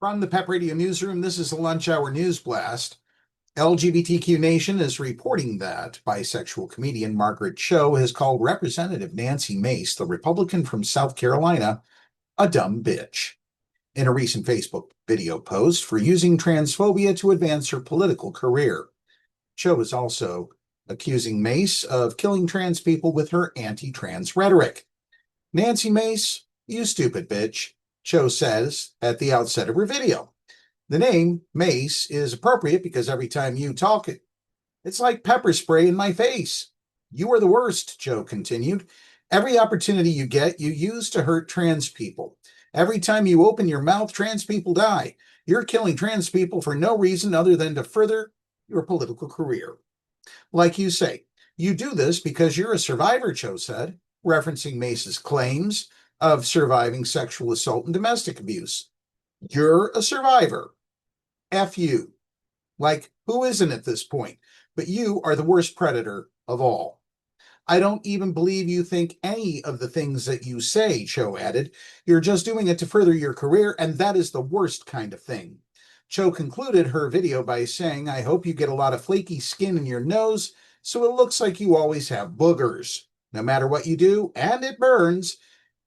From the PEP Radio Newsroom, this is the Lunch Hour News Blast. LGBTQ Nation is reporting that bisexual comedian Margaret Cho has called Representative Nancy Mace, the Republican from South Carolina, a dumb bitch in a recent Facebook video post for using transphobia to advance her political career. Cho is also accusing Mace of killing trans people with her anti-trans rhetoric. Nancy Mace, you stupid bitch, Cho says at the outset of her video. The name Mace is appropriate because every time you talk, it's like pepper spray in my face. You are the worst, Cho continued. Every opportunity you get, you use to hurt trans people. Every time you open your mouth, trans people die. You're killing trans people for no reason other than to further your political career. Like you say, you do this because you're a survivor, Cho said, referencing Mace's claims of surviving sexual assault and domestic abuse. You're a survivor. F you. Like, who isn't at this point? But you are the worst predator of all. I don't even believe you think any of the things that you say, Cho added. You're just doing it to further your career, and that is the worst kind of thing. Cho concluded her video by saying, I hope you get a lot of flaky skin in your nose so it looks like you always have boogers. No matter what you do, and it burns,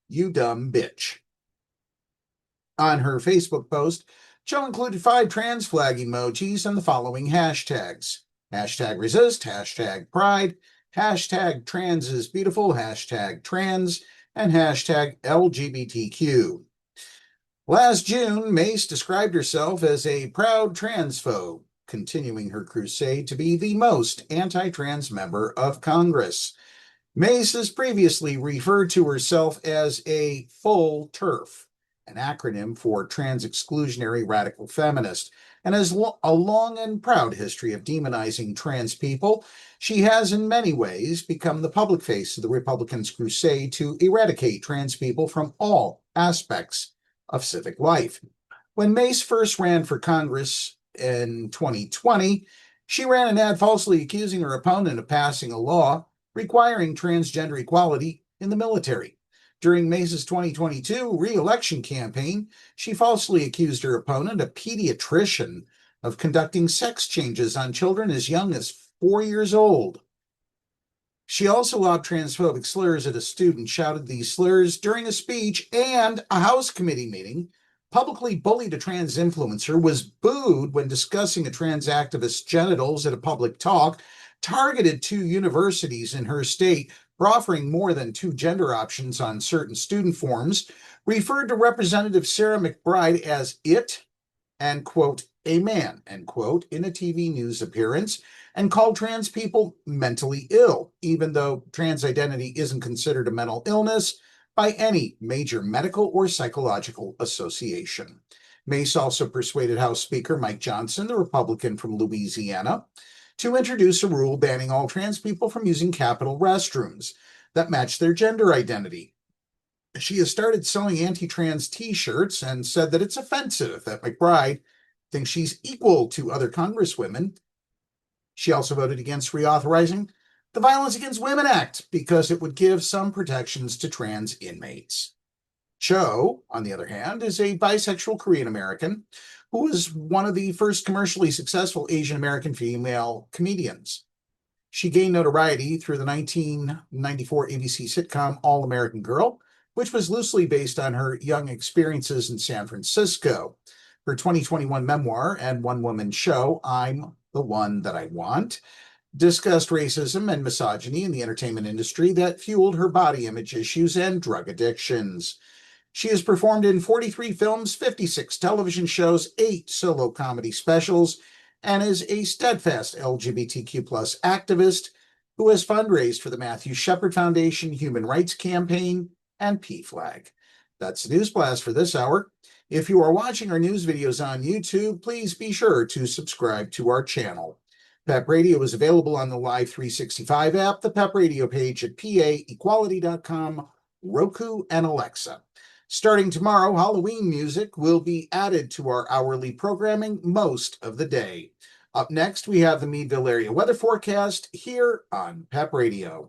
you dumb bitch. On her Facebook post, Cho included 5 trans flag emojis and the following hashtags. Hashtag resist, hashtag pride, hashtag trans is beautiful, hashtag trans, and hashtag LGBTQ. Last June, Mace described herself as a proud transphobe, continuing her crusade to be the most anti-trans member of Congress. Mace has previously referred to herself as a full TERF, an acronym for trans exclusionary radical feminist, and has a long and proud history of demonizing trans people. She has in many ways become the public face of the Republicans' crusade to eradicate trans people from all aspects of civic life. When Mace first ran for Congress in 2020, she ran an ad falsely accusing her opponent of passing a law requiring transgender equality in the military. During Mace's 2022 re-election campaign, she falsely accused her opponent, a pediatrician, of conducting sex changes on children as young as 4 years old. She also lobbed transphobic slurs at a student, shouted these slurs during a speech and a House committee meeting, publicly bullied a trans influencer, was booed when discussing a trans activist's genitals at a public talk, targeted 2 universities in her state for offering more than 2 gender options on certain student forms, referred to Representative Sarah McBride as it and, quote, a man, end quote, in a TV news appearance, and called trans people mentally ill, even though trans identity isn't considered a mental illness by any major medical or psychological association. Mace also persuaded House Speaker Mike Johnson, the Republican from Louisiana, to introduce a rule banning all trans people from using Capitol restrooms that match their gender identity. She has started selling anti-trans t-shirts and said that it's offensive that McBride thinks she's equal to other congresswomen. She also voted against reauthorizing the Violence Against Women Act because it would give some protections to trans inmates. Cho, on the other hand, is a bisexual Korean American who was one of the first commercially successful Asian American female comedians. She gained notoriety through the 1994 ABC sitcom All American Girl, which was loosely based on her young experiences in San Francisco. Her 2021 memoir and one-woman show, I'm the One That I Want, discussed racism and misogyny in the entertainment industry that fueled her body image issues and drug addictions. She has performed in 43 films, 56 television shows, 8 solo comedy specials, and is a steadfast LGBTQ+ activist who has fundraised for the Matthew Shepard Foundation, Human Rights Campaign, and PFLAG. That's the News Blast for this hour. If you are watching our news videos on YouTube, please be sure to subscribe to our channel. PEP Radio is available on the Live 365 app, the PEP Radio page at paequality.com, Roku, and Alexa. Starting tomorrow, Halloween music will be added to our hourly programming most of the day. Up next, we have the Meadville area weather forecast here on PEP Radio.